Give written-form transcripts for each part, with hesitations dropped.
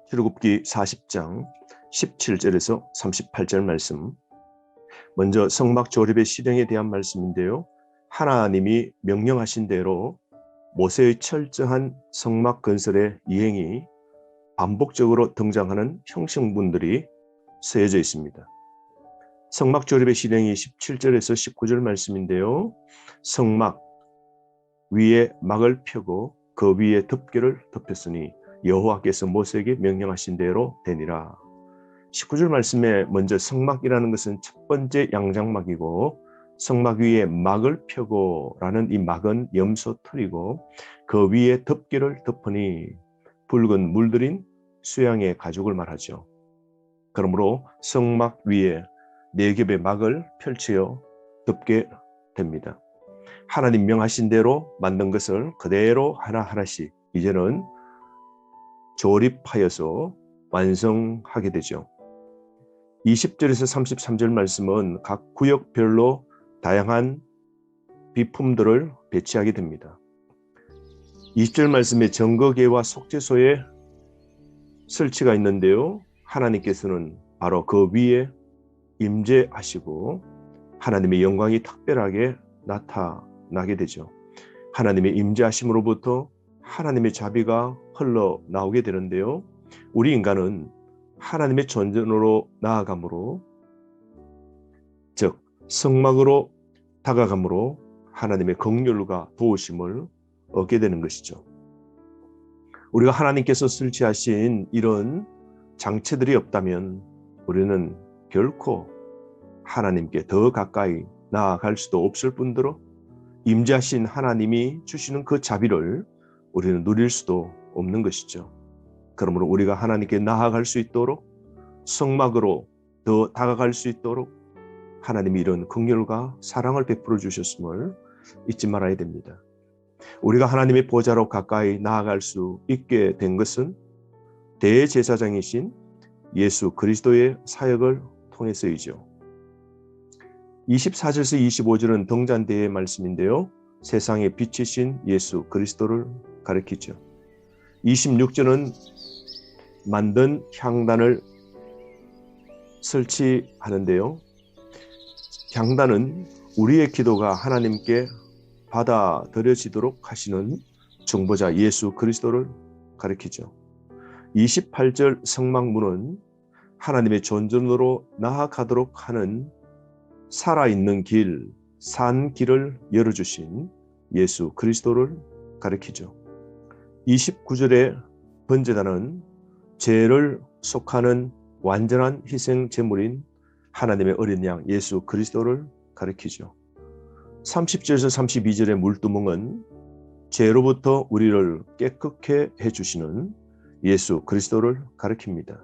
출애굽기 40장 17절에서 38절 말씀. 먼저 성막 조립의 실행에 대한 말씀인데요. 하나님이 명령하신 대로 모세의 철저한 성막 건설의 이행이 반복적으로 등장하는 형식문들이 쓰여져 있습니다. 성막 조립의 실행이 17절에서 19절 말씀인데요. 성막 위에 막을 펴고 그 위에 덮개를 덮였으니 여호와께서 모세에게 명령하신 대로 되니라. 19절 말씀에 먼저 성막이라는 것은 첫 번째 양장막이고, 성막 위에 막을 펴고 라는 이 막은 염소 틀이고, 그 위에 덮개를 덮으니 붉은 물들인 수양의 가죽을 말하죠. 그러므로 성막 위에 4겹의 막을 펼쳐 덮게 됩니다. 하나님 명하신 대로 만든 것을 그대로 하나하나씩 이제는 조립하여서 완성하게 되죠. 20절에서 33절 말씀은 각 구역별로 다양한 비품들을 배치하게 됩니다. 20절 말씀에 정거계와 속죄소에 설치가 있는데요. 하나님께서는 바로 그 위에 임재하시고 하나님의 영광이 특별하게 나타나게 되죠. 하나님의 임재하심으로부터 하나님의 자비가 흘러나오게 되는데요. 우리 인간은 하나님의 존전으로 나아감으로, 즉 성막으로 다가감으로 하나님의 긍휼과 도우심을 얻게 되는 것이죠. 우리가 하나님께서 설치하신 이런 장치들이 없다면 우리는 결코 하나님께 더 가까이 나아갈 수도 없을 뿐더러 임재하신 하나님이 주시는 그 자비를 우리는 누릴 수도 없는 것이죠. 그러므로 우리가 하나님께 나아갈 수 있도록, 성막으로 더 다가갈 수 있도록 하나님이 이런 긍휼과 사랑을 베풀어 주셨음을 잊지 말아야 됩니다. 우리가 하나님의 보좌로 가까이 나아갈 수 있게 된 것은 대제사장이신 예수 그리스도의 사역을 통해서이죠. 24절에서 25절은 등잔대의 말씀인데요. 세상의 빛이신 예수 그리스도를 가리키죠. 26절은 만든 향단을 설치하는데요. 향단은 우리의 기도가 하나님께 받아들여지도록 하시는 중보자 예수 그리스도를 가리키죠. 28절 성막문은 하나님의 존전으로 나아가도록 하는 살아있는 길, 산 길을 열어주신 예수 그리스도를 가리키죠. 29절의 번제단은 죄를 속하는 완전한 희생 제물인 하나님의 어린 양 예수 그리스도를 가리키죠. 30절에서 32절의 물두멍은 죄로부터 우리를 깨끗게 해주시는 예수 그리스도를 가리킵니다.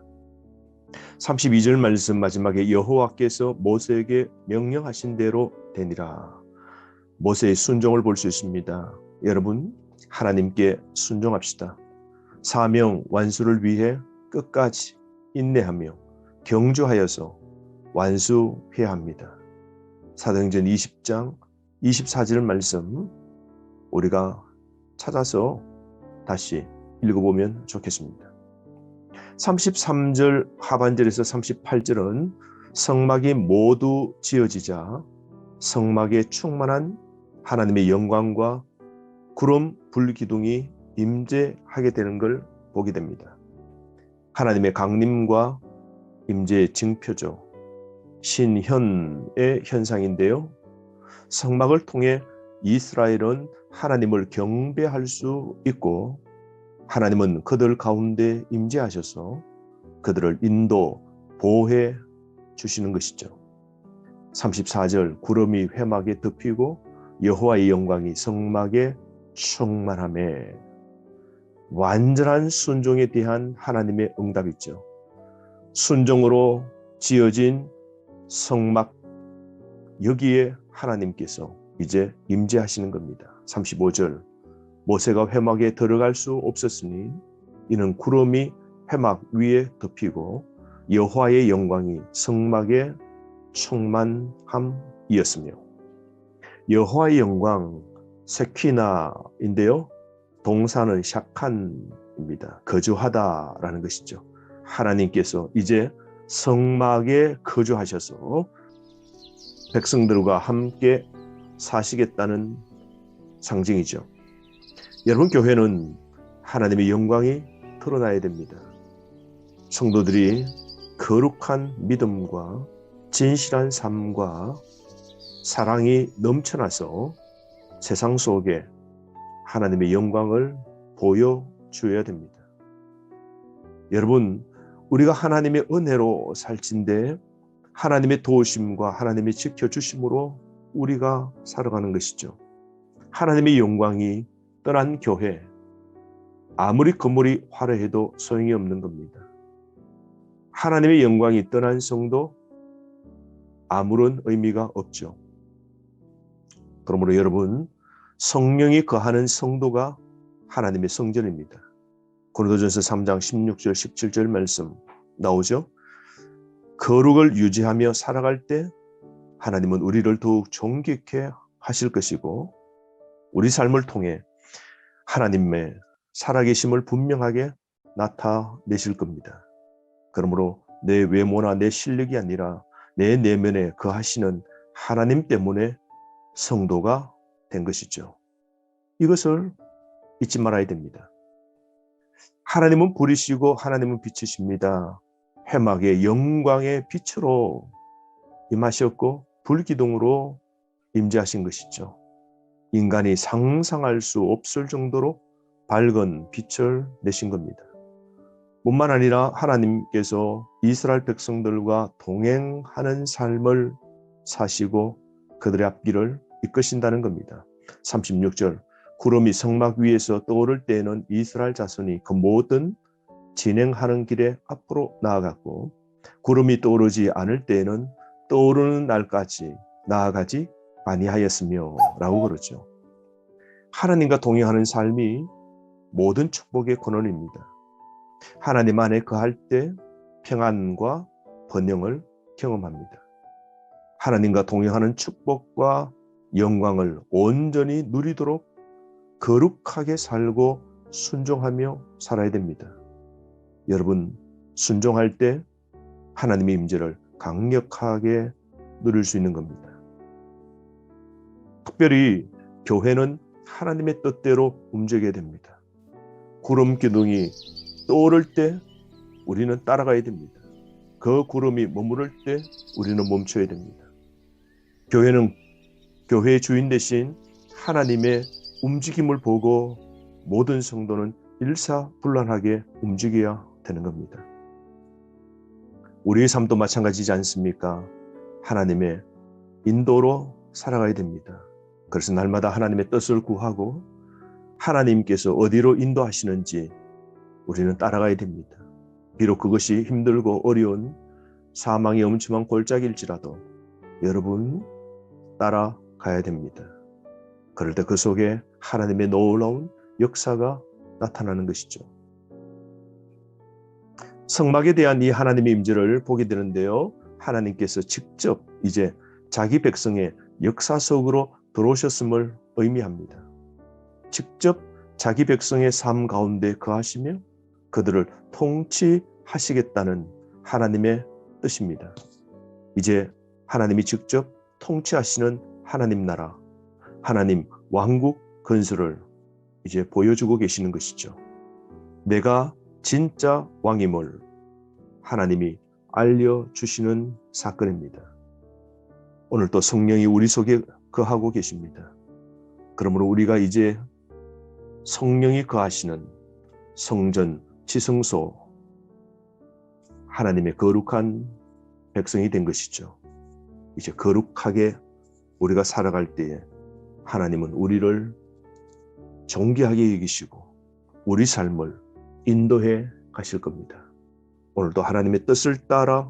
32절 말씀 마지막에 여호와께서 모세에게 명령하신 대로 되니라. 모세의 순종을 볼 수 있습니다. 여러분, 하나님께 순종합시다. 사명 완수를 위해 끝까지 인내하며 경주하여서 완수해야 합니다. 사도행전 20장 24절 말씀 우리가 찾아서 다시 읽어보면 좋겠습니다. 33절 하반절에서 38절은 성막이 모두 지어지자 성막에 충만한 하나님의 영광과 구름 불기둥이 임재하게 되는 걸 보게 됩니다. 하나님의 강림과 임재의 징표죠. 신현의 현상인데요. 성막을 통해 이스라엘은 하나님을 경배할 수 있고 하나님은 그들 가운데 임재하셔서 그들을 인도, 보호해 주시는 것이죠. 34절 구름이 회막에 덮이고 여호와의 영광이 성막에 충만하매 완전한 순종에 대한 하나님의 응답이죠. 순종으로 지어진 성막, 여기에 하나님께서 이제 임재하시는 겁니다. 35절 모세가 회막에 들어갈 수 없었으니 이는 구름이 회막 위에 덮이고 여호와의 영광이 성막에 충만함이었으며, 여호와의 영광 세퀴나인데요. 동사는 샤칸입니다. 거주하다라는 것이죠. 하나님께서 이제 성막에 거주하셔서 백성들과 함께 사시겠다는 상징이죠. 여러분, 교회는 하나님의 영광이 드러나야 됩니다. 성도들이 거룩한 믿음과 진실한 삶과 사랑이 넘쳐나서 세상 속에 하나님의 영광을 보여주어야 됩니다. 여러분, 우리가 하나님의 은혜로 살진데 하나님의 도우심과 하나님의 지켜주심으로 우리가 살아가는 것이죠. 하나님의 영광이 떠난 교회, 아무리 건물이 화려해도 소용이 없는 겁니다. 하나님의 영광이 떠난 성도, 아무런 의미가 없죠. 그러므로 여러분, 성령이 거하는 성도가 하나님의 성전입니다. 고린도전서 3장 16절 17절 말씀 나오죠. 거룩을 유지하며 살아갈 때 하나님은 우리를 더욱 존귀케 하실 것이고 우리 삶을 통해 하나님의 살아계심을 분명하게 나타내실 겁니다. 그러므로 내 외모나 내 실력이 아니라 내 내면에 거하시는 하나님 때문에 성도가 된 것이죠. 이것을 잊지 말아야 됩니다. 하나님은 불이시고 하나님은 빛이십니다. 회막의 영광의 빛으로 임하셨고 불기둥으로 임재하신 것이죠. 인간이 상상할 수 없을 정도로 밝은 빛을 내신 겁니다. 뿐만 아니라 하나님께서 이스라엘 백성들과 동행하는 삶을 사시고 그들의 앞길을 이끄신다는 겁니다. 36절, 구름이 성막 위에서 떠오를 때에는 이스라엘 자손이 그 모든 진행하는 길에 앞으로 나아갔고 구름이 떠오르지 않을 때에는 떠오르는 날까지 나아가지 아니하였으며 라고 그러죠. 하나님과 동행하는 삶이 모든 축복의 근원입니다. 하나님 안에 거할 때 평안과 번영을 경험합니다. 하나님과 동행하는 축복과 영광을 온전히 누리도록 거룩하게 살고 순종하며 살아야 됩니다. 여러분, 순종할 때 하나님의 임재를 강력하게 누릴 수 있는 겁니다. 특별히 교회는 하나님의 뜻대로 움직여야 됩니다. 구름 기둥이 떠오를 때 우리는 따라가야 됩니다. 그 구름이 머무를 때 우리는 멈춰야 됩니다. 교회는 교회의 주인 대신 하나님의 움직임을 보고 모든 성도는 일사불란하게 움직여야 되는 겁니다. 우리의 삶도 마찬가지지 않습니까? 하나님의 인도로 살아가야 됩니다. 그래서 날마다 하나님의 뜻을 구하고 하나님께서 어디로 인도하시는지 우리는 따라가야 됩니다. 비록 그것이 힘들고 어려운 사망의 엄청난 골짜기일지라도 여러분 따라가야 됩니다. 그럴 때 그 속에 하나님의 놀라운 역사가 나타나는 것이죠. 성막에 대한 이 하나님의 임재를 보게 되는데요. 하나님께서 직접 이제 자기 백성의 역사 속으로 들어오셨음을 의미합니다. 직접 자기 백성의 삶 가운데 거하시며 그들을 통치하시겠다는 하나님의 뜻입니다. 이제 하나님이 직접 통치하시는 하나님 나라, 하나님 왕국 건설을 이제 보여주고 계시는 것이죠. 내가 진짜 왕임을 하나님이 알려주시는 사건입니다. 오늘 또 성령이 우리 속에 거하고 계십니다. 그러므로 우리가 이제 성령이 거하시는 성전, 지성소, 하나님의 거룩한 백성이 된 것이죠. 이제 거룩하게 우리가 살아갈 때에 하나님은 우리를 존귀하게 여기시고 우리 삶을 인도해 가실 겁니다. 오늘도 하나님의 뜻을 따라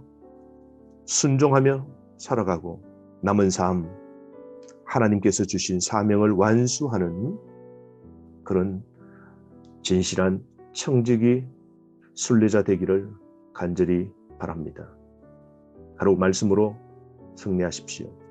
순종하며 살아가고 남은 삶 하나님께서 주신 사명을 완수하는 그런 진실한 청지기 순례자 되기를 간절히 바랍니다. 하루 말씀으로 승리하십시오.